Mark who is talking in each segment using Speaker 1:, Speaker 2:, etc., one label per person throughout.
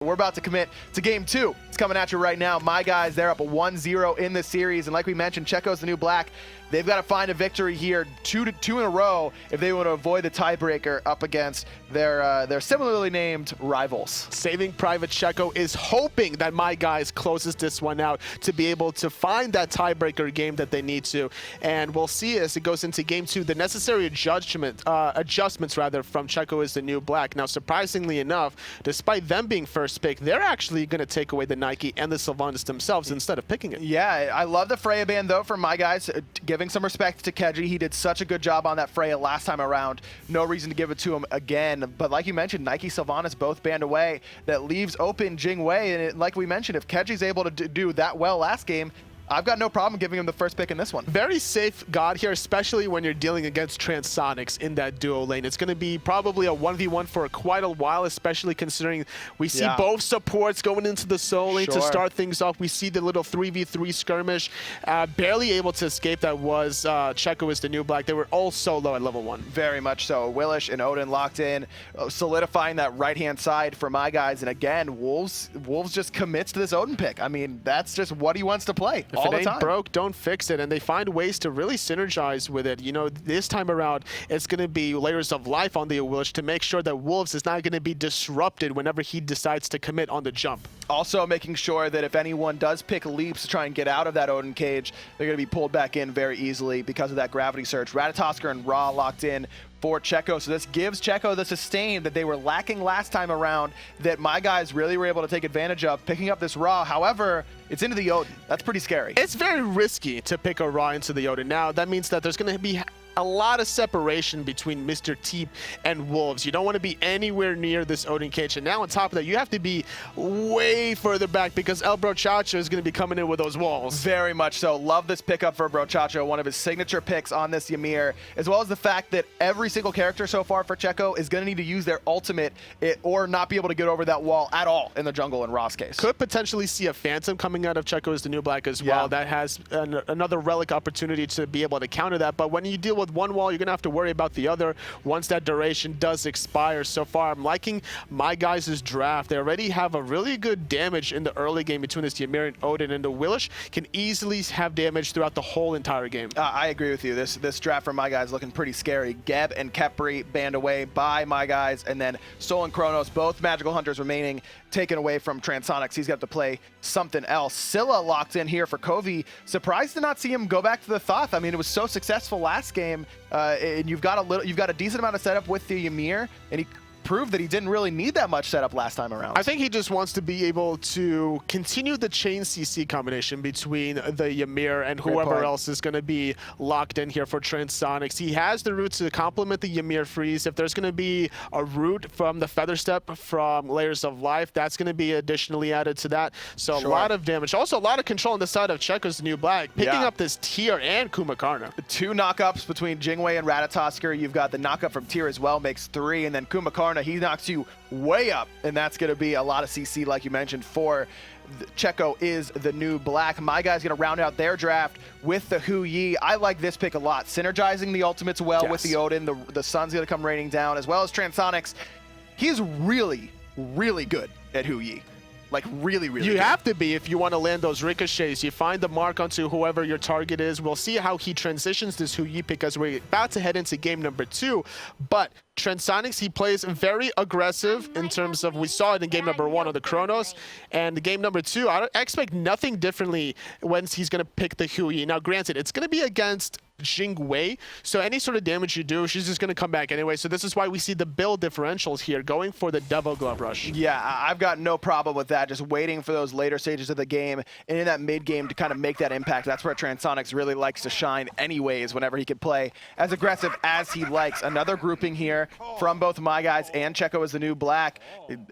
Speaker 1: We're about to commit to game 2. It's coming at you right now. My guys, they're up 1-0 in the series. And like we mentioned, Checo's the new black. They've got to find a victory here, two in a row, if they want to avoid the tiebreaker up against their similarly named rivals.
Speaker 2: Saving Private Checo is hoping that My Guys closes this one out to be able to find that tiebreaker game that they need to. And we'll see as it goes into game 2, the necessary adjustments from Checo is the new black. Now, surprisingly enough, despite them being first pick, they're actually going to take away the Nike and the Sylvanas themselves instead of picking it.
Speaker 1: Yeah, I love the Freya ban, though, from My Guys. Giving some respect to Keji. He did such a good job on that Freya last time around. No reason to give it to him again. But like you mentioned, Nike, Sylvanas both banned away. That leaves open Jing Wei. And like we mentioned, if Keji's able to do that well last game, I've got no problem giving him the first pick in this one.
Speaker 2: Very safe god here, especially when you're dealing against Transonics in that duo lane. It's going to be probably a 1v1 for quite a while, especially considering we see both supports going into the solo lane to start things off. We see the little 3v3 skirmish. Barely able to escape that was Checo is the new black. They were all solo at level 1.
Speaker 1: Very much so. Willish and Odin locked in, solidifying that right-hand side for My Guys. And again, Wolves just commits to this Odin pick. I mean, that's just what he wants to play.
Speaker 2: If it ain't broke, don't fix it. And they find ways to really synergize with it. You know, this time around, it's going to be Layers of Life on the Awilix to make sure that Wolves is not going to be disrupted whenever he decides to commit on the jump.
Speaker 1: Also making sure that if anyone does pick leaps to try and get out of that Odin cage, they're going to be pulled back in very easily because of that gravity surge. Ratatoskr and Ra locked in for Checo. So this gives Checo the sustain that they were lacking last time around that My Guys really were able to take advantage of, picking up this Ra. However, it's into the Odin. That's pretty scary.
Speaker 2: It's very risky to pick a Ra into the Odin. Now, that means that there's going to be a lot of separation between Mr. Teep and Wolves. You don't want to be anywhere near this Odin cage. And now on top of that, you have to be way further back because El Brochacho is going to be coming in with those walls.
Speaker 1: Very much so. Love this pickup for Brochacho, one of his signature picks on this Ymir, as well as the fact that every single character so far for Checo is going to need to use their ultimate or not be able to get over that wall at all in the jungle in Ra's case.
Speaker 2: Could potentially see a Phantom coming out of Checo as the new black as well. That has another relic opportunity to be able to counter that. But when you deal with one wall, you're going to have to worry about the other once that duration does expire. So far, I'm liking My Guys' draft. They already have a really good damage in the early game between this Ymir and Odin, and the Willish can easily have damage throughout the whole entire game.
Speaker 1: I agree with you. This draft from My Guys looking pretty scary. Geb and Khepri banned away by My Guys, and then Sol and Kronos, both magical hunters remaining, taken away from Transonics. He's got to play something else. Scylla locked in here for Coviiii. Surprised to not see him go back to the Thoth. I mean, it was so successful last game, and you've got a decent amount of setup with the Ymir, and he proved that he didn't really need that much setup last time around.
Speaker 2: I think he just wants to be able to continue the chain CC combination between the Ymir and whoever else is going to be locked in here for Transonics. He has the root to complement the Ymir freeze. If there's going to be a root from the Feather Step from Layers of Life, that's going to be additionally added to that. So a lot of damage. Also a lot of control on the side of Checo's new black, picking up this Tyr and Kumbhakarna.
Speaker 1: The 2 knockups between Jing Wei and Ratatoskr. You've got the knockup from Tyr as well, makes 3, and then Kumbhakarna, he knocks you way up, and that's going to be a lot of CC, like you mentioned, for Checo is the new black. My Guy's going to round out their draft with the Kumbhakarna. I like this pick a lot. Synergizing the ultimates well with the Odin. The sun's going to come raining down, as well as Transonics. He's really, really good at Kumbhakarna. Like, really, really
Speaker 2: You
Speaker 1: good.
Speaker 2: have to be if you want to land those ricochets. You find the mark onto whoever your target is. We'll see how he transitions this Kumbhakarna because we're about to head into game number 2. But Transonics, he plays very aggressive in terms of, we saw it in game number 1 on the Kronos, and game number 2, I expect nothing differently when he's going to pick the Kumbhakarna. Now, granted, it's going to be against Jing Wei, so any sort of damage you do, she's just going to come back anyway. So this is why we see the build differentials here, going for the Devil Glove Rush.
Speaker 1: Yeah, I've got no problem with that, just waiting for those later stages of the game and in that mid-game to kind of make that impact. That's where Transonics really likes to shine anyways, whenever he can play as aggressive as he likes. Another grouping here from both My Guys and Checo as the new black.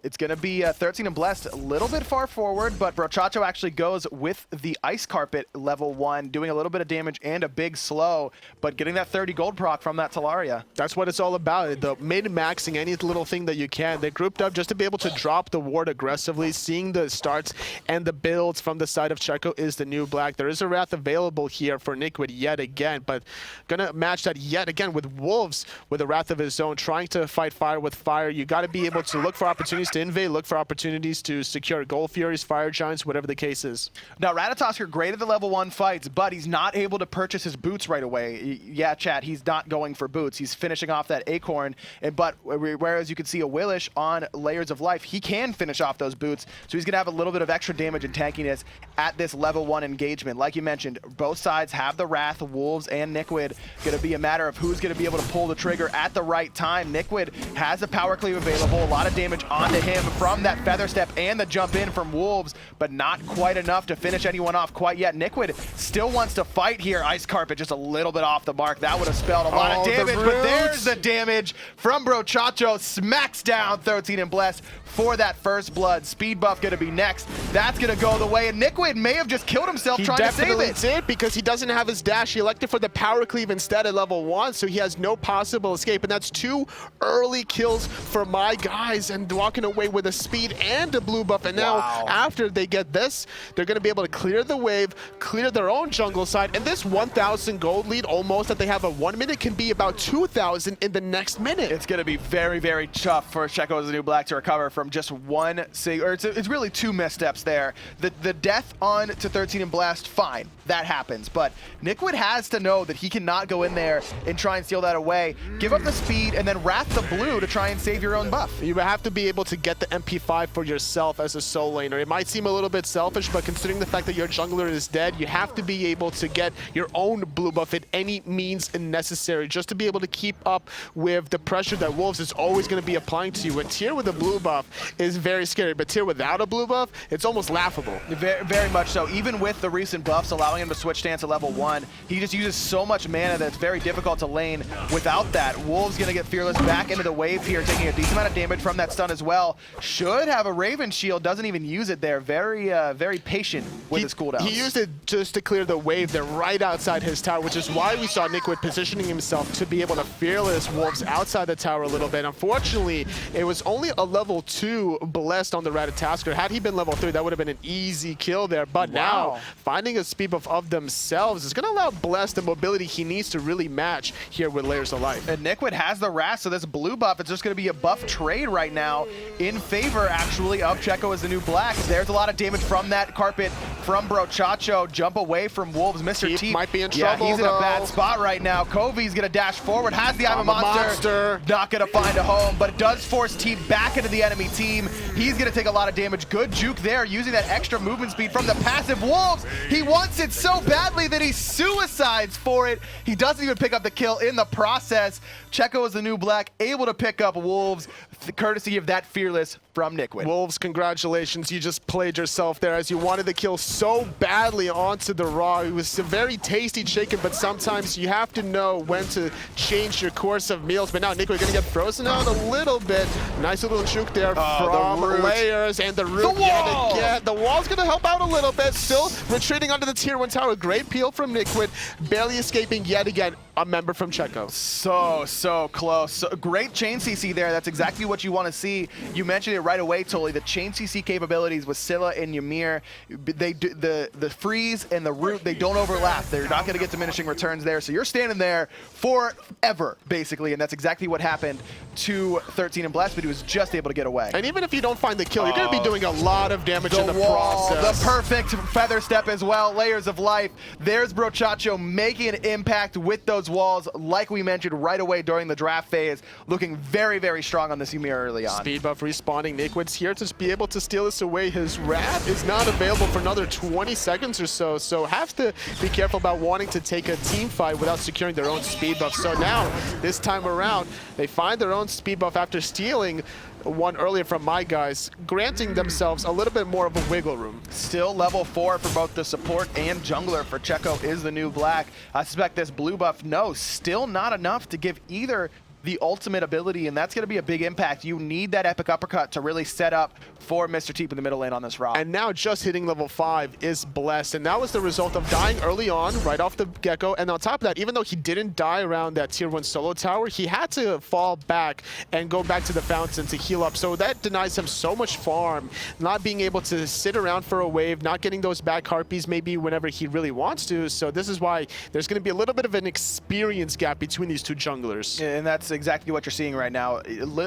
Speaker 1: It's going to be 13 and Blessed, a little bit far forward, but Brochacho actually goes with the Ice Carpet level 1, doing a little bit of damage and a big slow. low, but getting that 30 gold proc from that Talaria.
Speaker 2: That's what it's all about. The min-maxing any little thing that you can. They grouped up just to be able to drop the ward aggressively. Seeing the starts and the builds from the side of Checo is the new black. There is a Wrath available here for Niquid yet again, but gonna match that yet again with Wolves with a Wrath of his own, trying to fight fire with fire. You got to be able to look for opportunities to invade, look for opportunities to secure Gold Furies, Fire Giants, whatever the case is.
Speaker 1: Now, Ratatoskr great at the level 1 fights, but he's not able to purchase his boots right away. Yeah, chat, he's not going for boots. He's finishing off that Acorn, but whereas you can see Awilix on Layers of Life, he can finish off those boots, so he's going to have a little bit of extra damage and tankiness at this level 1 engagement. Like you mentioned, both sides have the Wrath, Wolves and Niquid. Going to be a matter of who's going to be able to pull the trigger at the right time. Niquid has a power cleave available, a lot of damage onto him from that Feather Step and the jump in from Wolves, but not quite enough to finish anyone off quite yet. Niquid still wants to fight here. Ice Carpet just a little bit off the mark. That would have spelled a lot of damage, but there's the damage from Brochacho. Smacks down 13 and Blessed for that first blood. Speed buff going to be next. That's going to go the way, and Niquid may have just killed himself trying to save it.
Speaker 2: He definitely did, because he doesn't have his dash. He elected for the power cleave instead at level 1, so he has no possible escape, and that's 2 early kills for my guys, and walking away with a speed and a blue buff. And now, after they get this, they're going to be able to clear the wave, clear their own jungle side, and this 1,000 gold lead almost that they have at 1 minute can be about 2,000 in the next minute.
Speaker 1: It's going to be very, very tough for Checo as the new black to recover from just one, or it's really 2 missteps there. The death on to 13 and Blast, fine, that happens, but Niquid has to know that he cannot go in there and try and steal that away. Give up the speed and then Wrath the blue to try and save your own buff.
Speaker 2: You have to be able to get the MP5 for yourself as a soul laner. It might seem a little bit selfish, but considering the fact that your jungler is dead, you have to be able to get your own blue buff at any means necessary, just to be able to keep up with the pressure that Wolves is always going to be applying to you. A tier with a blue buff is very scary, but tier without a blue buff, it's almost laughable.
Speaker 1: Very, very much so. Even with the recent buffs allowing him to switch stance to level 1, he just uses so much mana that it's very difficult to lane without that. Wolves going to get Fearless back into the wave here, taking a decent amount of damage from that stun as well. Should have a Raven shield, doesn't even use it there. Very, very patient with his cooldowns.
Speaker 2: He used it just to clear the wave there right outside his tower, which is why we saw Niquid positioning himself to be able to Fearless Wolves outside the tower a little bit. Unfortunately, it was only a level 2 Blessed on the Ratatoskr. Had he been level 3, that would have been an easy kill there. But now, finding a speed buff of themselves is going to allow Blessed the mobility he needs to really match here with Layers of Life.
Speaker 1: And Niquid has the Wrath, so this blue buff, it's just going to be a buff trade right now in favor, actually, of Checo as the new black. There's a lot of damage from that carpet from Brochacho. Jump away from Wolves. Mr. Teep
Speaker 2: might be in trouble,
Speaker 1: he's in a bad spot right now. Coviii's going to dash forward, has the I'm a monster. Not going to find a home, but it does force Teep back into the enemy team. He's going to take a lot of damage. Good juke there, using that extra movement speed from the passive Wolves. He wants it so badly that he suicides for it. He doesn't even pick up the kill in the process. Checo is the new black, able to pick up Wolves, courtesy of that Fearless from Niquid.
Speaker 2: Wolves, congratulations. You just played yourself there as you wanted the kill so badly onto the Raw. It was a very tasty chicken, but sometimes you have to know when to change your course of meals. But now Niquid going to get frozen out a little bit. Nice little juke there from Layers, and the root yet again. The wall's going to help out a little bit. Still retreating under the tier 1 tower. Great peel from Niquid. Barely escaping yet again. A member from Checo.
Speaker 1: So close. So, great chain CC there. That's exactly what you want to see. You mentioned it right away, Tully. The chain CC capabilities with Scylla and Ymir, they do, the freeze and the root, they don't overlap. They're not going to get diminishing returns there. So you're standing there forever, basically, and that's exactly what happened to 13 and Blessed, but he was just able to get away.
Speaker 2: And even if you don't find the kill, you're going to be doing a lot of damage in the process.
Speaker 1: The perfect Feather Step as well. Layers of Life. There's Brochacho making an impact with those walls, like we mentioned right away during the draft phase, looking very, very strong on this Ymir early on.
Speaker 2: Speed buff respawning. Niquid's here to be able to steal this away. His Wrath is not available for another 20 seconds or so, so have to be careful about wanting to take a team fight without securing their own speed buff. So now, this time around, they find their own speed buff after stealing one earlier from my guys, granting themselves a little bit more of a wiggle room.
Speaker 1: Still level 4 for both the support and jungler for Checo is the new black. I suspect this blue buff, no, still not enough to give either the ultimate ability, and that's going to be a big impact. You need that epic uppercut to really set up for Mr. Teep in the middle lane on this rock.
Speaker 2: And now just hitting level 5 is blessed, and that was the result of dying early on, right off the get-go. And on top of that, even though he didn't die around that tier 1 solo tower, he had to fall back and go back to the fountain to heal up. So that denies him so much farm, not being able to sit around for a wave, not getting those back harpies maybe whenever he really wants to. So this is why there's going to be a little bit of an experience gap between these two junglers.
Speaker 1: And that's exactly what you're seeing right now.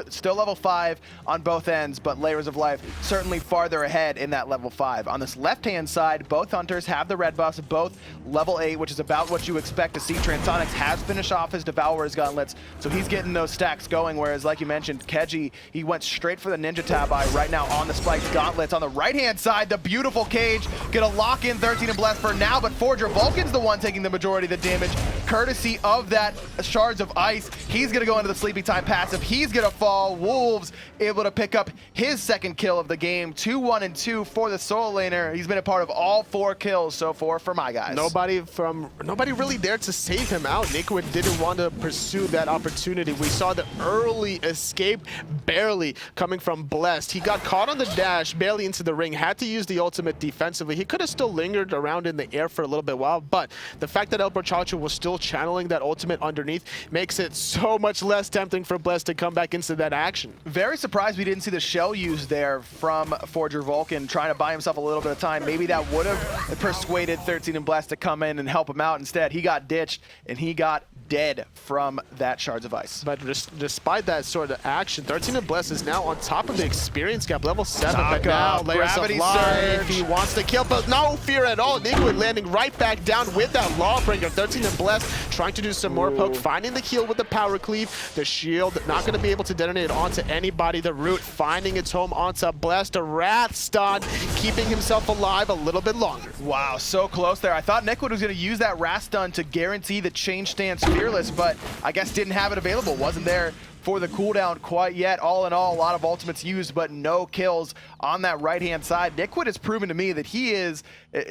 Speaker 1: Still level 5 on both ends, but LayersOfLife certainly farther ahead in that level 5. On this left-hand side, both hunters have the red buffs, both level 8, which is about what you expect to see. Transonics has finished off his Devourer's gauntlets, so he's getting those stacks going, whereas like you mentioned, Keji, he went straight for the Ninja Tabi right now on the spiked gauntlets. On the right-hand side, the beautiful Cage gonna lock in 13 and Blessed for now, but Forger Vulcan's the one taking the majority of the damage, courtesy of that Shards of Ice. He's gonna go into the Sleepy Time passive. He's gonna fall. Wolves able to pick up his second kill of the game. 2-1 and 2 for the solo laner. He's been a part of all 4 kills so far for my guys.
Speaker 2: Nobody really there to save him out. Nickwood didn't want to pursue that opportunity. We saw the early escape barely coming from Blessed. He got caught on the dash, barely into the ring, had to use the ultimate defensively. He could have still lingered around in the air for a little bit while, but the fact that El Brochacho was still channeling that ultimate underneath makes it so much less tempting for Blessed to come back into that action.
Speaker 1: Very surprised we didn't see the shell used there from Forger Vulcan, trying to buy himself a little bit of time. Maybe that would have persuaded 13 and Blessed to come in and help him out. Instead, he got ditched and he got dead from that Shards of Ice.
Speaker 2: But despite that sort of action, 13 and Blessed is now on top of the experience gap, level 7. But now LayersOfLife, he wants to kill, but no fear at all. Nickwood landing right back down with that Lawbreaker. 13 and Blessed trying to do some more poke, finding the heal with the power cleave. The shield not going to be able to detonate onto anybody. The root finding its home onto Blessed. A Wrath Stun, keeping himself alive a little bit longer.
Speaker 1: Wow, so close there. I thought Nickwood was going to use that Wrath Stun to guarantee the change stance Fearless, but I guess didn't have it available. Wasn't there for the cooldown quite yet. All in all, a lot of ultimates used, but no kills on that right-hand side. Nickwood has proven to me that he is,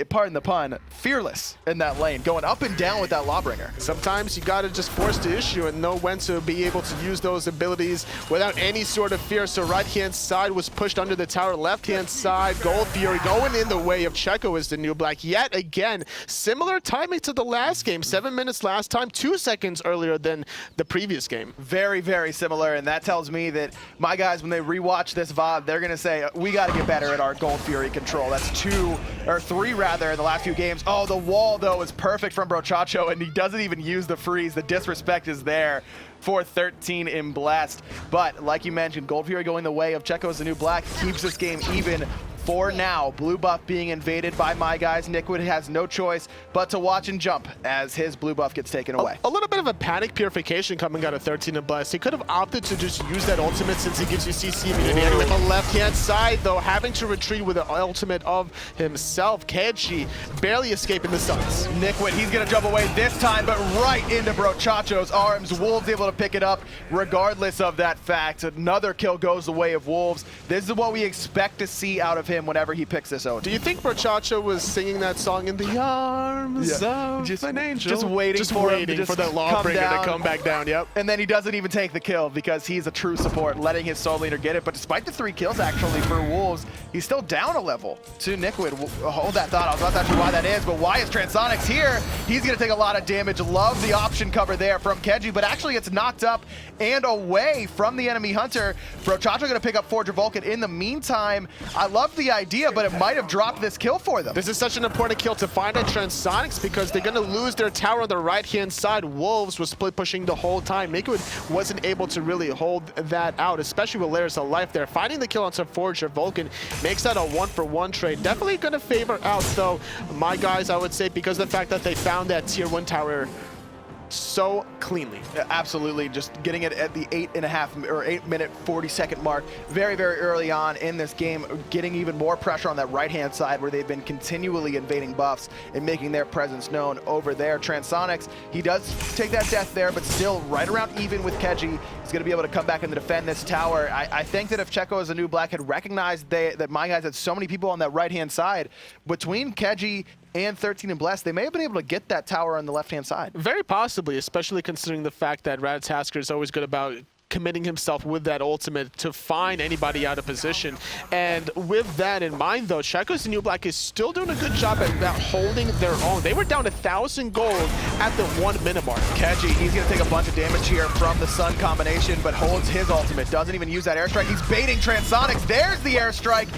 Speaker 1: pardon the pun, fearless in that lane, going up and down with that Lawbringer.
Speaker 2: Sometimes you gotta just force the issue and know when to be able to use those abilities without any sort of fear. So right-hand side was pushed under the tower. Left-hand side, Gold Fury going in the way of Checo as the new black. Yet again, similar timing to the last game. 7 minutes last time, 2 seconds earlier than the previous game.
Speaker 1: Very, very similar, and that tells me that my guys, when they rewatch this VOD, they're gonna say, we gotta get better at our Gold Fury control. That's 2, or 3 rather, in the last few games. Oh, the wall, though, is perfect from Brochacho, and he doesn't even use the freeze. The disrespect is there for 13 in Blast. But, like you mentioned, Gold Fury going the way of Checo as the new black keeps this game even for now. Blue buff being invaded by my guys. Nickwood has no choice but to watch and jump as his blue buff gets taken away.
Speaker 2: A little bit of a panic purification coming out of 13 and Blessed. He could have opted to just use that ultimate since he gives you CC immunity. Anyway, on the left-hand side, though, having to retreat with the ultimate of himself. Keji barely escaping the stuns.
Speaker 1: Nickwood, he's going to jump away this time, but right into Brochacho's arms. Wolves able to pick it up regardless of that fact. Another kill goes the way of Wolves. This is what we expect to see out of him whenever he picks this Odin.
Speaker 2: Do you think Brochacho was singing that song in the arms of an angel?
Speaker 1: Just waiting for
Speaker 2: that Lawbringer to come back down, yep.
Speaker 1: And then he doesn't even take the kill because he's a true support, letting his solo leader get it. But despite the 3 kills actually for Wolves, he's still down a level to Nickwood. Hold that thought. I was about to ask you why that is, but why is Transonics here? He's going to take a lot of damage. Love the option cover there from Keji, but actually it's knocked up and away from the enemy hunter. Brochacho going to pick up Forger Vulcan. In the meantime, I love the idea, but it might have dropped this kill for them.
Speaker 2: This is such an important kill to find at Transonics because they're going to lose their tower on the right-hand side. Wolves was split pushing the whole time. Nickwood wasn't able to really hold that out, especially with LayersOfLife there. Finding the kill on some Forger Vulcan makes that a 1-for-1 trade. Definitely going to favor out, though, my guys, I would say, because of the fact that they found that tier 1 tower so cleanly.
Speaker 1: Yeah, absolutely, just getting it at the 8-minute 40-second mark very, very early on in this game, getting even more pressure on that right-hand side where they've been continually invading buffs and making their presence known over there. Transonics, he does take that death there, but still right around even with Keji. He's going to be able to come back and defend this tower. I think that if Checo as a new black had recognized that my guys had so many people on that right-hand side, between Keji and 13 and Blessed, they may have been able to get that tower on the left-hand side.
Speaker 2: Very possibly, especially considering the fact that Ratatoskr is always good about committing himself with that ultimate to find anybody out of position. And with that in mind, though, Checo's New Black is still doing a good job at holding their own. They were down 1,000 gold at the 1 minute mark.
Speaker 1: Keji, he's going to take a bunch of damage here from the Sun combination, but holds his ultimate. Doesn't even use that airstrike. He's baiting Transonics. There's the airstrike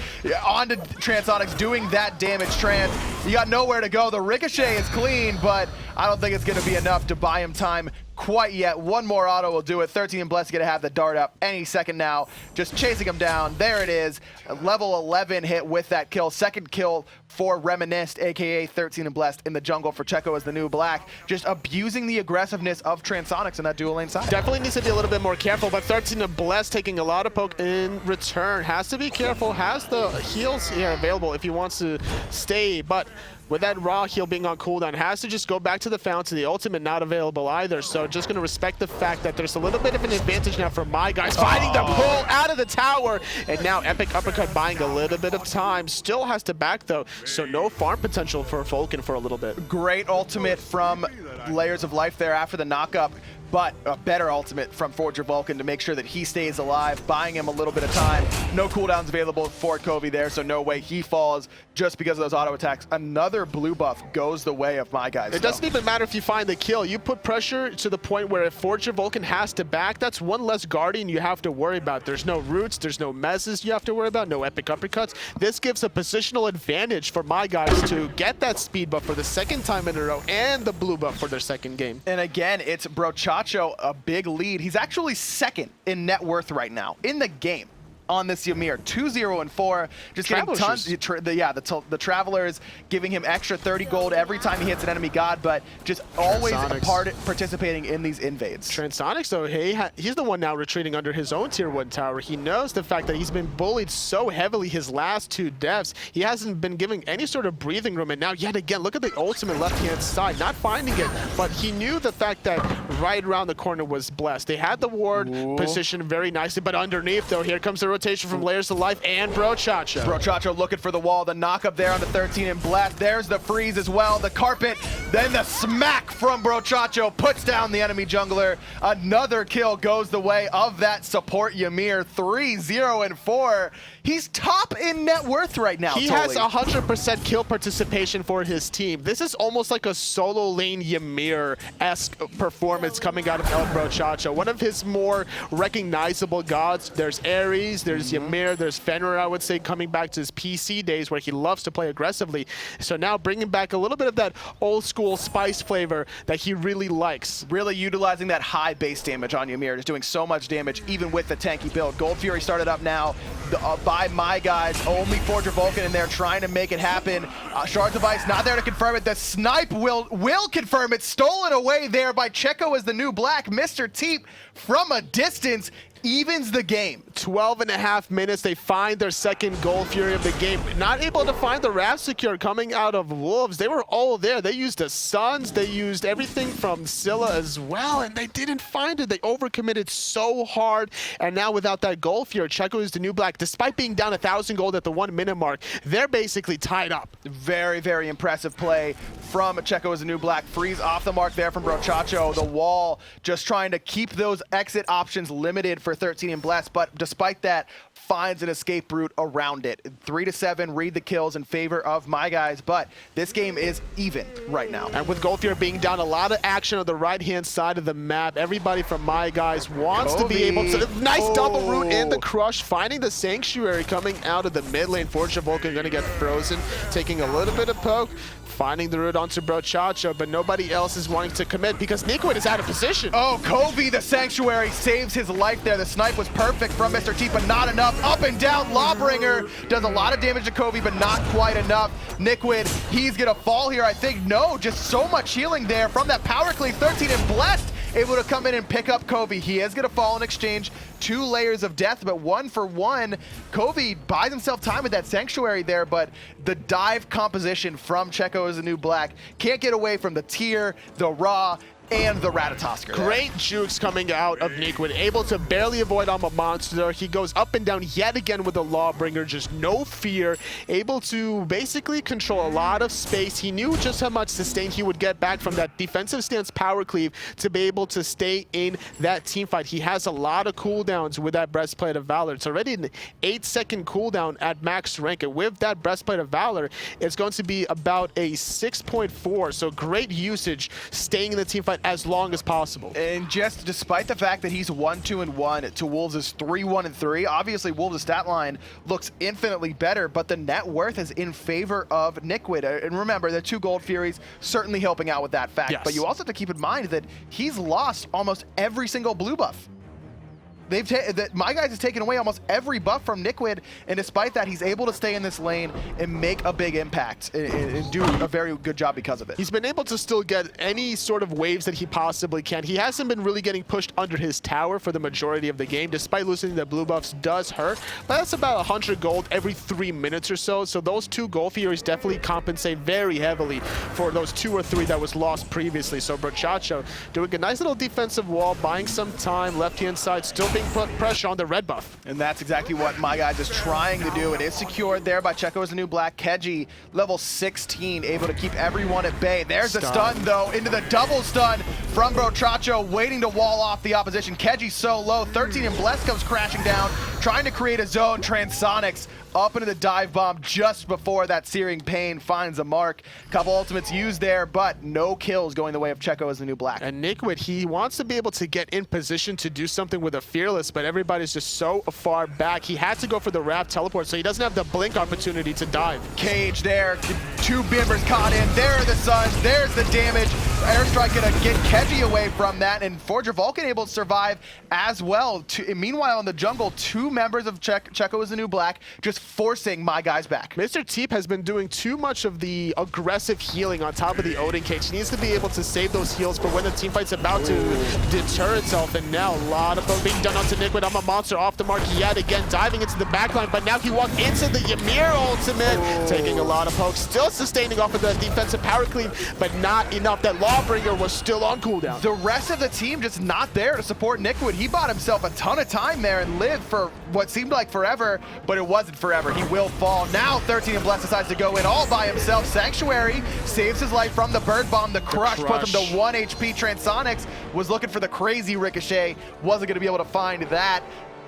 Speaker 1: onto Transonics, doing that damage. Trans, you got nowhere to go. The ricochet is clean, but I don't think it's going to be enough to buy him time quite yet. One more auto will do it. 13 and Blessed going to have the dart up any second now. Just chasing him down. There it is. Level 11 hit with that kill. Second kill for Reminisced, aka 13 and Blessed in the jungle for Checo as the New Black. Just abusing the aggressiveness of Transonics in that dual lane side.
Speaker 2: Definitely needs to be a little bit more careful, but 13 and Blessed taking a lot of poke in return. Has to be careful. Has the heals available if he wants to stay, but with that raw heal being on cooldown, has to just go back to the fountain. The ultimate not available either, so just going to respect the fact that there's a little bit of an advantage now for my guys. Finding the pull out of the tower, and now Epic Uppercut buying a little bit of time. Still has to back, though, so no farm potential for Vulcan for a little bit.
Speaker 1: Great ultimate from Layers of Life there after the knockup, but a better ultimate from Forger Vulcan to make sure that he stays alive, buying him a little bit of time. No cooldowns available for Coviiii there, so no way he falls just because of those auto attacks. Another blue buff goes the way of my guys.
Speaker 2: It doesn't even matter if you find the kill. You put pressure to the point where if Forger Vulcan has to back, that's one less Guardian you have to worry about. There's no roots, there's no messes you have to worry about, no epic uppercuts. This gives a positional advantage for my guys to get that speed buff for the second time in a row and the blue buff for their second game.
Speaker 1: And again, it's Brochacho, a big lead. He's actually second in net worth right now in the game on this Ymir. 2-0-4, just getting tons. The Travelers giving him extra 30 gold every time he hits an enemy god, but just always participating in these invades.
Speaker 2: Transonics, though, he's the one now retreating under his own tier 1 tower. He knows the fact that he's been bullied so heavily his last 2 deaths. He hasn't been giving any sort of breathing room, and now yet again, look at the ultimate left-hand side, not finding it, but he knew the fact that right around the corner was Blessed. They had the ward positioned very nicely, but underneath, though, here comes the rotation from Layers of Life and Brochacho.
Speaker 1: Brochacho looking for the wall, the knock up there on the 13 and Blessed. There's the freeze as well, the carpet, then the smack from Brochacho puts down the enemy jungler. Another kill goes the way of that support Ymir. 3-0-4. He's top in net worth right now.
Speaker 2: He has 100% kill participation for his team. This is almost like a solo lane Ymir-esque performance coming out of El Brochacho. One of his more recognizable gods. There's Ares, there's Ymir, there's Fenrir, I would say, coming back to his PC days where he loves to play aggressively. So now bringing back a little bit of that old school spice flavor that he really likes.
Speaker 1: Really utilizing that high base damage on Ymir, just doing so much damage even with the tanky build. Gold Fury started up now by my guys. Only Forger Vulcan in there trying to make it happen. Shards of Ice not there to confirm it. The snipe will confirm it. Stolen away there by Checo as the New Black. Mr. Teep from a distance evens the game.
Speaker 2: 12.5 minutes, they find their second Gold Fury of the game. Not able to find the Ratatoskr coming out of Wolves. They were all there. They used the Suns, they used everything from Scylla as well, and they didn't find it. They overcommitted so hard, and now without that Gold Fury, Checo is the New Black. Despite being down 1,000 gold at the 1 minute mark, they're basically tied up.
Speaker 1: Very, very impressive play from Checo as a New Black. Freeze off the mark there from Brochacho. The wall just trying to keep those exit options limited for 13 and Blessed, but despite that, finds an escape route around it. 3-7, read the kills in favor of my guys, but this game is even right now.
Speaker 2: And with Gold Fury being down, a lot of action on the right-hand side of the map. Everybody from my guys wants to be able to... Nice double root in the crush, finding the Sanctuary coming out of the mid lane. Forger Vulcan going to get frozen, taking a little bit of poke, finding the root onto Brochacho, but nobody else is wanting to commit because Nikwit is out of position.
Speaker 1: Oh, Coviiii, the Sanctuary, saves his life there. The snipe was perfect from Mr. Teep, but not enough. Up and down, Lawbringer does a lot of damage to Coviiii, but not quite enough. Nikwit, he's gonna fall here, I think. No, just so much healing there from that power cleave. 13 and Blessed, able to come in and pick up Coviiii. He is gonna fall in exchange. 2 layers of death, but 1 for 1. Coviiii buys himself time with that Sanctuary there, but the dive composition from Checo as a New Black can't get away from the tier, the raw, and the Ratatoskr.
Speaker 2: Great jukes coming out of Nikwid, able to barely avoid on a monster. He goes up and down yet again with the Lawbringer, just no fear, able to basically control a lot of space. He knew just how much sustain he would get back from that defensive stance power cleave to be able to stay in that team fight. He has a lot of cooldowns with that Breastplate of Valor. It's already an 8-second cooldown at max rank, and with that Breastplate of Valor, it's going to be about a 6.4, so great usage staying in the team fight as long as possible.
Speaker 1: And just despite the fact that he's 1-2-1 to Wolves' 3-1-3, obviously Wolves' stat line looks infinitely better, but the net worth is in favor of Nikwid. And remember, the 2 Gold Furies certainly helping out with that fact,
Speaker 2: Yes.
Speaker 1: but you also have to keep in mind that he's lost almost every single blue buff. My guys has taken away almost every buff from Nikwid, and despite that, he's able to stay in this lane and make a big impact and do a very good job because of it.
Speaker 2: He's been able to still get any sort of waves that he possibly can. He hasn't been really getting pushed under his tower for the majority of the game, despite losing the blue buffs does hurt, but that's about 100 gold every 3 minutes or so, so those 2 Gold Furies definitely compensate very heavily for those 2 or 3 that was lost previously. So Brochacho doing a nice little defensive wall, buying some time, left-hand side, still being put pressure on the red buff.
Speaker 1: And that's exactly what my guys is trying to do. It is secured there by Checo as the new black. Keji, level 16, able to keep everyone at bay. There's a stun, though, into the double stun from Brochacho, waiting to wall off the opposition. Keji so low. 13 and Bless comes crashing down, trying to create a zone. Transonics up into the dive bomb just before that Searing Pain finds a mark. Couple ultimates used there, but no kills going the way of Checo as the new black.
Speaker 2: And Nikwid, he wants to be able to get in position to do something with a Fearless, but everybody's just so far back. He had to go for the Wrap teleport, so he doesn't have the blink opportunity to dive.
Speaker 1: Cage there, 2 Bimbers caught in. There are the Suns, there's the damage. Airstrike gonna get Keji away from that, and Forger Vulcan able to survive as well. Meanwhile, in the jungle, 2 members of Checo as the new black just forcing my guys back.
Speaker 2: Mr. Teep has been doing too much of the aggressive healing on top of the Odin cage. He needs to be able to save those heals for when the team fight's about to deter itself, and now a lot of poke being done onto Nikwid. I'm a monster off the mark yet again, diving into the backline, but now he walked into the Ymir ultimate, taking a lot of pokes, still sustaining off of the defensive power cleave, but not enough. That Lawbringer was still on cooldown.
Speaker 1: The rest of the team just not there to support Nikwid. He bought himself a ton of time there and lived for what seemed like forever, but it wasn't forever. He will fall. Now 13 and Bless decides to go in all by himself. Sanctuary saves his life from the bird bomb. The crush puts him to 1 HP. Transonics was looking for the crazy ricochet. Wasn't going to be able to find that.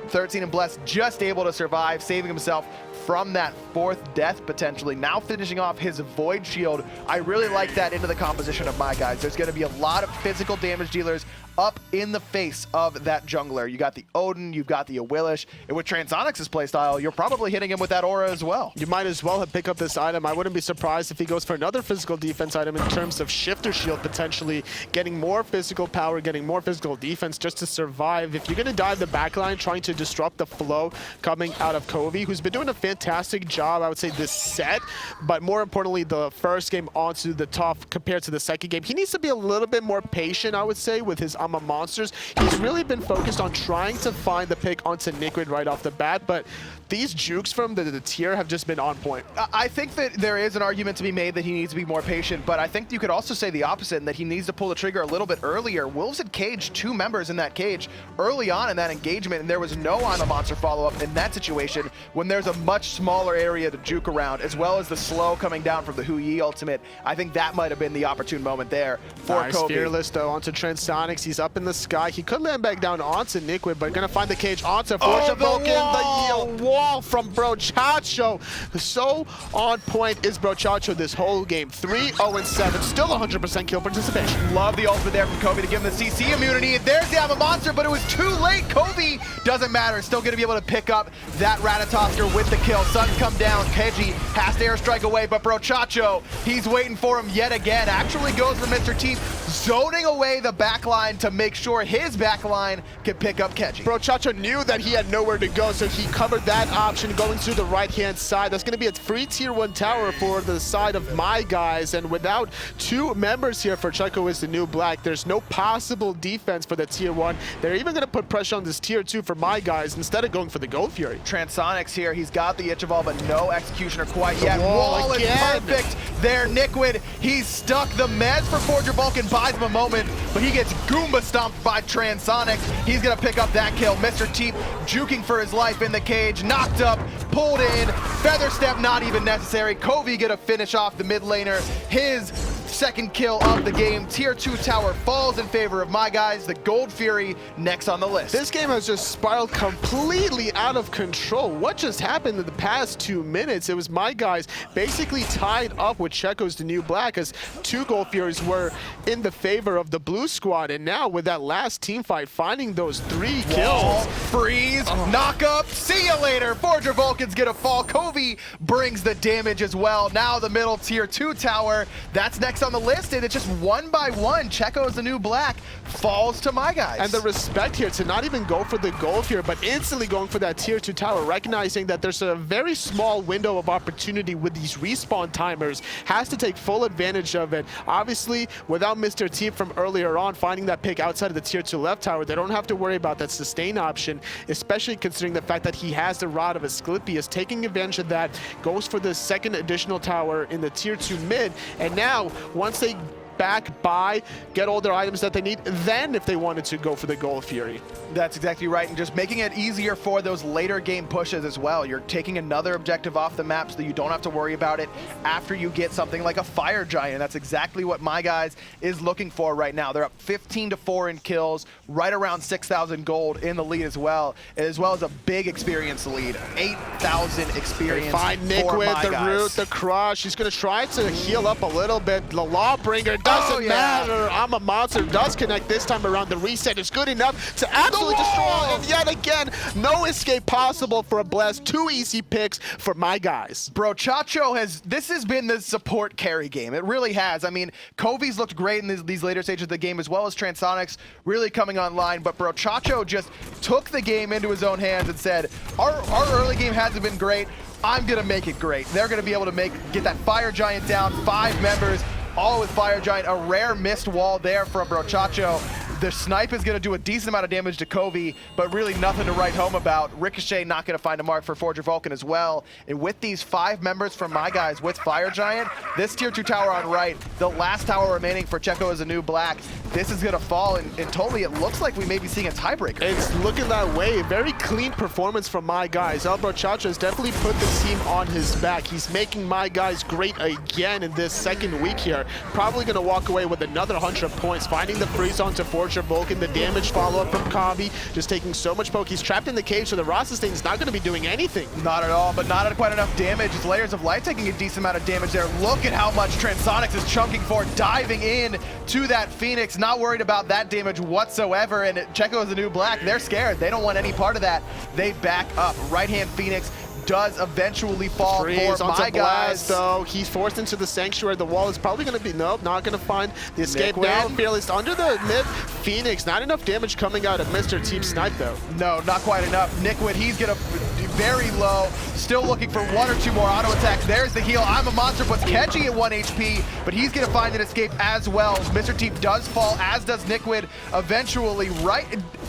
Speaker 1: 13 and Bless just able to survive, saving himself from that 4th death potentially. Now finishing off his Void Shield. I really like that into the composition of my guys. There's going to be a lot of physical damage dealers up in the face of that jungler. You got the Odin, you've got the Awilix, and with Transonics' playstyle, you're probably hitting him with that aura as well.
Speaker 2: You might as well have picked up this item. I wouldn't be surprised if he goes for another physical defense item in terms of Shifter Shield, potentially getting more physical power, getting more physical defense just to survive. If you're going to dive the backline, trying to disrupt the flow coming out of Coviiii, who's been doing a fantastic job, I would say, this set, but more importantly, the first game onto the top compared to the second game. He needs to be a little bit more patient, I would say, with his monsters. He's really been focused on trying to find the pick onto Nikwid right off the bat, but these jukes from the tier have just been on point.
Speaker 1: I think that there is an argument to be made that he needs to be more patient, but I think you could also say the opposite, and that he needs to pull the trigger a little bit earlier. Wolves had caged 2 members in that cage early on in that engagement, and there was no I'm a monster follow-up in that situation when there's a much smaller area to juke around, as well as the slow coming down from the Hui ultimate. I think that might have been the opportune moment there for
Speaker 2: nice
Speaker 1: Coviiii.
Speaker 2: Fearless, though, onto Transonics. He's up in the sky. He could land back down onto Nikwid, but gonna find the cage onto Forger Vulcan. The wall from Brochacho. So on point is Brochacho this whole game. 3-0-7, still 100% kill participation.
Speaker 1: Love the ultimate there from Coviiii to give him the CC immunity. There's the I'm a monster, but it was too late. Coviiii doesn't matter. Still going to be able to pick up that Ratatoskr with the kill. Suns come down. Keji has to airstrike away, but Brochacho, he's waiting for him yet again. Actually goes for Mr. Teep, zoning away the backline to make sure his backline can pick up Keji.
Speaker 2: Brochacho knew that he had nowhere to go, so he covered that option going to the right-hand side. That's going to be a free tier 1 tower for the side of my guys, and without 2 members here for Checo is the new black, there's no possible defense for the tier 1. They're even going to put pressure on this tier 2 for my guys instead of going for the Gold Fury.
Speaker 1: Transonics here, he's got the the Itchaball, but no executioner quite yet.
Speaker 2: Wall
Speaker 1: Wall is
Speaker 2: again.
Speaker 1: perfect there. Nikwid, he's stuck. The Mez for Forger Vulcan buys him a moment, but he gets Goomba stomped by Transonics. He's gonna pick up that kill. Mr. Teep juking for his life in the cage, knocked up, pulled in, feather step not even necessary. Coviiii gonna finish off the mid laner. His second kill of the game. Tier 2 tower falls in favor of my guys. The Gold Fury next on the list.
Speaker 2: This game has just spiraled completely out of control. What just happened in the past 2 minutes? It was my guys basically tied up with Checo's the new black, as 2 Gold Furies were in the favor of the blue squad. And now with that last team fight, finding those 3
Speaker 1: Wall,
Speaker 2: kills.
Speaker 1: freeze, knock up, see you later. Forger Vulcan's gonna fall. Coviiii brings the damage as well. Now the middle tier 2 tower, that's next on the list, and it's just 1 by 1. Checo's the new black falls to my guys.
Speaker 2: And the respect here to not even go for the gold here, but instantly going for that tier 2 tower, recognizing that there's a very small window of opportunity with these respawn timers, has to take full advantage of it. Obviously, without Mr. Teep from earlier on finding that pick outside of the tier 2 left tower, they don't have to worry about that sustain option, especially considering the fact that he has the Rod of Asclepius, taking advantage of that, goes for the second additional tower in the tier 2 mid, and now once they back, buy, get all their items that they need, then if they wanted to go for the Gold Fury.
Speaker 1: That's exactly right, and just making it easier for those later game pushes as well. You're taking another objective off the map so that you don't have to worry about it after you get something like a Fire Giant. That's exactly what my guys is looking for right now. They're up 15-4 in kills, right around 6,000 gold in the lead as well as a big experience lead. 8,000 experience.
Speaker 2: They find
Speaker 1: for
Speaker 2: Nikwid,
Speaker 1: my
Speaker 2: the
Speaker 1: guys.
Speaker 2: root, the crush. He's going to try to heal up a little bit. The Lawbringer doesn't matter. I'm a monster. Does connect this time around. The reset is good enough to absolutely destroy. And yet again, no escape possible for a Bless. 2 easy picks for my guys.
Speaker 1: Chacho this has been the support carry game. It really has. I mean, Coviii's looked great in these later stages of the game, as well as Transonics really coming online, but Chacho just took the game into his own hands and said, our early game hasn't been great. I'm gonna make it great. They're gonna be able to get that Fire Giant down, 5 members, all with Fire Giant. A rare missed wall there from Chacho. The snipe is going to do a decent amount of damage to Coviiii, but really nothing to write home about. Ricochet not going to find a mark for Forger Vulcan as well. And with these 5 members from my guys with Fire Giant, this tier 2 tower on right, the last tower remaining for Checo as a new black, this is going to fall, and totally it looks like we may be seeing a tiebreaker.
Speaker 2: It's looking that way. Very clean performance from my guys. Chacho has definitely put the team on his back. He's making my guys great again in this second week here. Probably going to walk away with another 100 points, finding the freeze on to Forger Vulcan, the damage follow-up from Coviiii, just taking so much poke. He's trapped in the cage, so the Raw sustain is not going to be doing anything.
Speaker 1: Not at all, but not at quite enough damage. It's LayersOfLife taking a decent amount of damage there. Look at how much Transonics is chunking for, diving in to that Phoenix, not worried about that damage whatsoever. And Checo is the new black. They're scared. They don't want any part of that. They back up. Right-hand Phoenix does eventually fall
Speaker 2: Freeze
Speaker 1: for
Speaker 2: onto
Speaker 1: my
Speaker 2: Blast,
Speaker 1: guys.
Speaker 2: though. He's forced into the Sanctuary. The wall is probably going to be, nope, not going to find the escape
Speaker 1: Nikwid.
Speaker 2: now. Fearless under the mid. Phoenix, not enough damage coming out of Mr. Teep Snipe, though.
Speaker 1: No, not quite enough. Nikwid, he's gonna be very low. Still looking for 1 or 2 more auto attacks. There's the heal. I'm a monster puts Keji at 1 HP, but he's gonna find an escape as well. Mr. Teep does fall, as does Nikwid eventually. Right,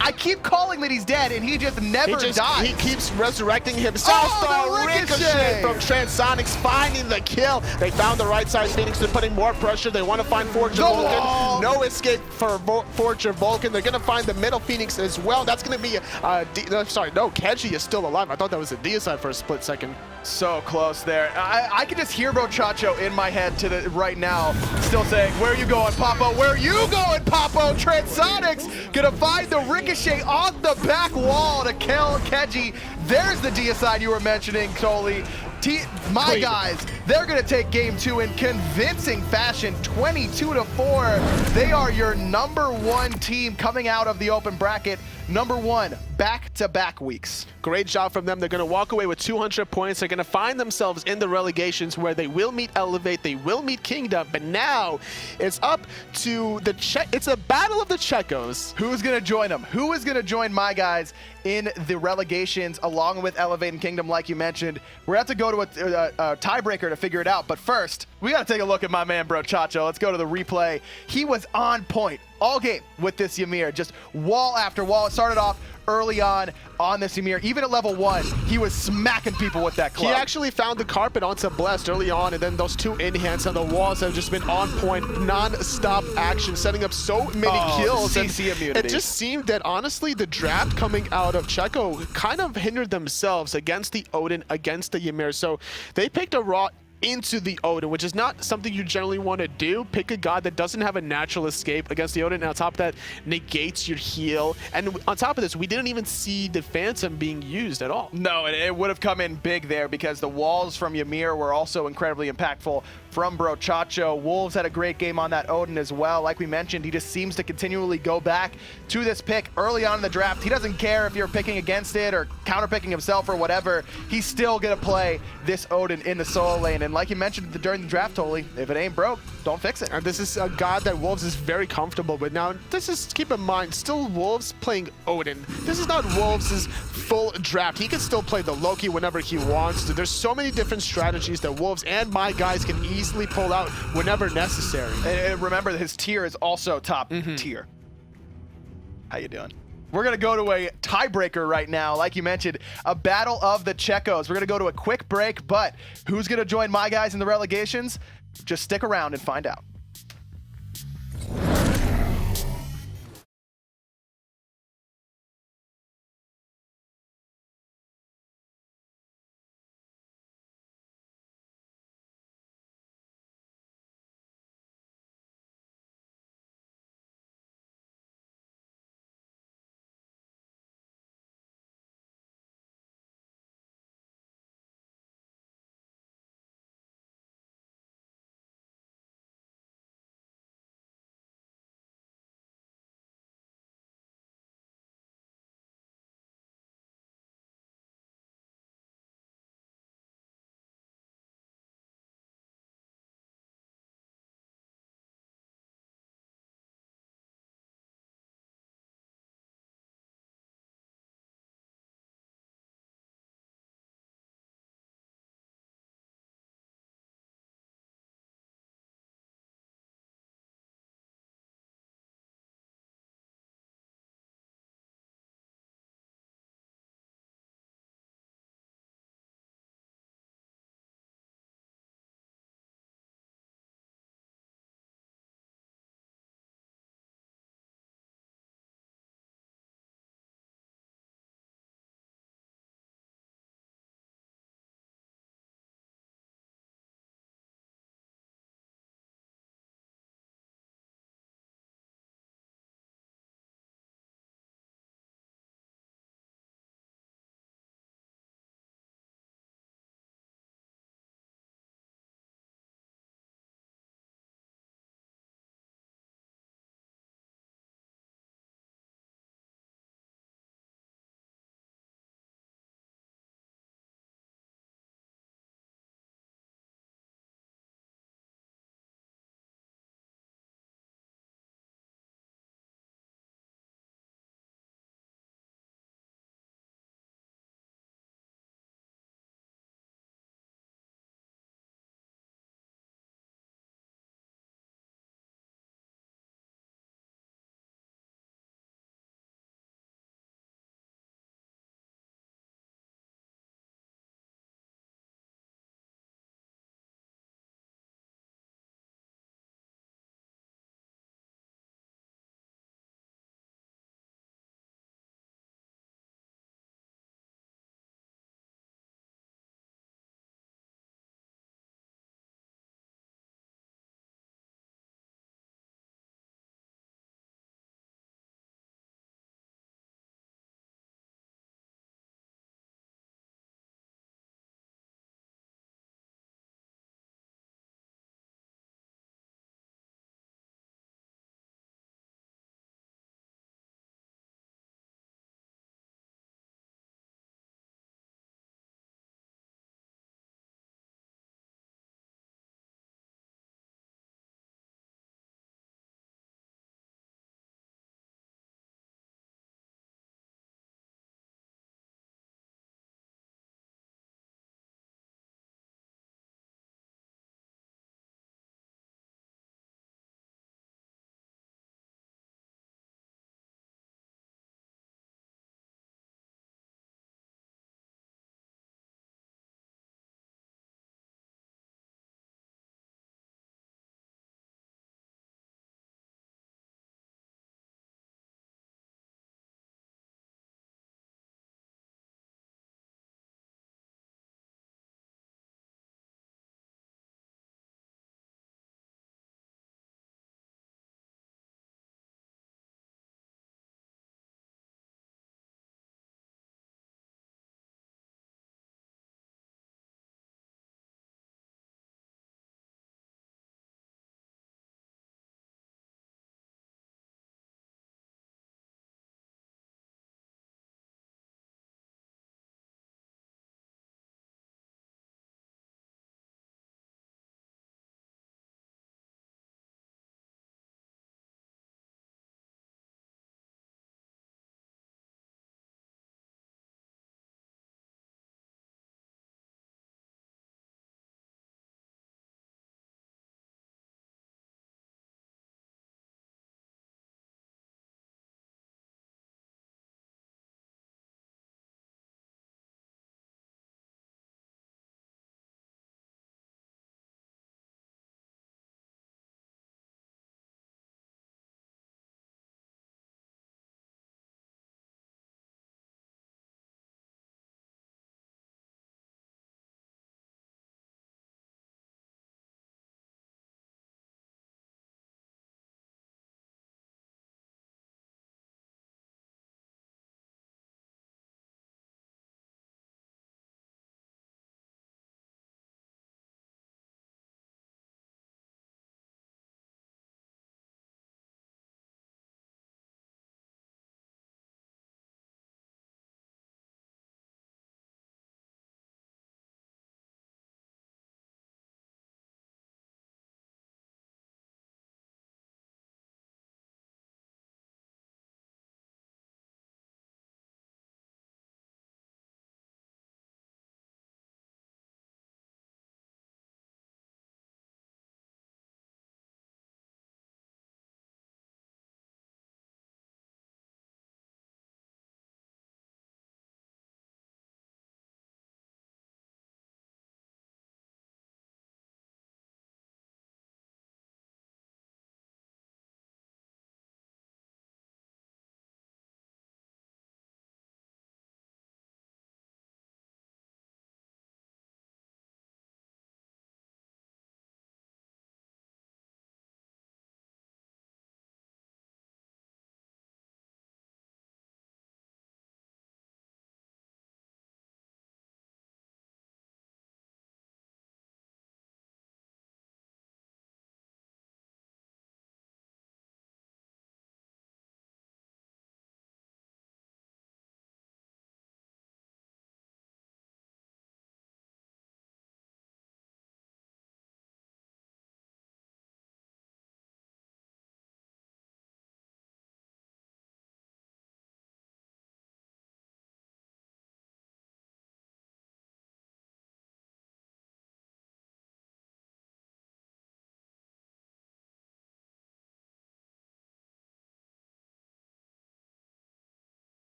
Speaker 1: I keep calling that he's dead, and he just never dies.
Speaker 2: He keeps resurrecting himself.
Speaker 1: Oh, the ricochet
Speaker 2: from Transonics, finding the kill. They found the right side Phoenix. They're putting more pressure. They want to find Forger Vulcan. No escape for Forger Vulcan. They're going to find the middle Phoenix as well. That's going to be Keji is still alive. I thought that was a deicide for a split second.
Speaker 1: So close there. I can just hear Chacho in my head right now, still saying, "Where are you going, Papo? Where are you going, Papo?" Transonics gonna find the ricochet off the back wall to kill Keji. There's the deicide you were mentioning, Toli. My guys, they're gonna take game 2 in convincing fashion, 22-4. They are your #1 team coming out of the open bracket. #1, back-to-back weeks.
Speaker 2: Great job from them. They're going to walk away with 200 points. They're going to find themselves in the relegations where they will meet Elevate, they will meet Kingdom, but now it's up to it's a battle of the Checos.
Speaker 1: Who's going to join them? Who is going to join my guys in the relegations along with Elevate and Kingdom, like you mentioned? We're going to have to go to a tiebreaker to figure it out, but first, we got to take a look at my man, Chacho. Let's go to the replay. He was on point. all game with this Ymir. Just wall after wall. It started off early on this Ymir. Even at level 1, he was smacking people with that club.
Speaker 2: He actually found the carpet onto Blessed early on, and then those 2 in-hands on the walls have just been on point, non-stop action, setting up so many kills.
Speaker 1: CC immunity.
Speaker 2: It just seemed that, honestly, the draft coming out of Checo kind of hindered themselves against the Odin, against the Ymir. So they picked a raw into the Odin, which is not something you generally want to do. Pick a god that doesn't have a natural escape against the Odin, and on top of that, negates your heal. And on top of this, we didn't even see the Phantom being used at all.
Speaker 1: No, and it would have come in big there because the walls from Ymir were also incredibly impactful from Brochacho. Wolves had a great game on that Odin as well. Like we mentioned, he just seems to continually go back to this pick early on in the draft. He doesn't care if you're picking against it or counter-picking himself or whatever. He's still going to play this Odin in the solo lane. And like you mentioned during the draft, Toli, if it ain't broke, don't fix it.
Speaker 2: And this is a god that Wolves is very comfortable with. Now, this is, keep in mind, still Wolves playing Odin. This is not Wolves' full draft. He can still play the Loki whenever he wants to. There's so many different strategies that Wolves and my guys can easily pull out whenever necessary.
Speaker 1: And remember, his tier is also top tier. How you doing? We're going to go to a tiebreaker right now. Like you mentioned, a battle of the Checos. We're going to go to a quick break, but who's going to join my guys in the relegations? Just stick around and find out.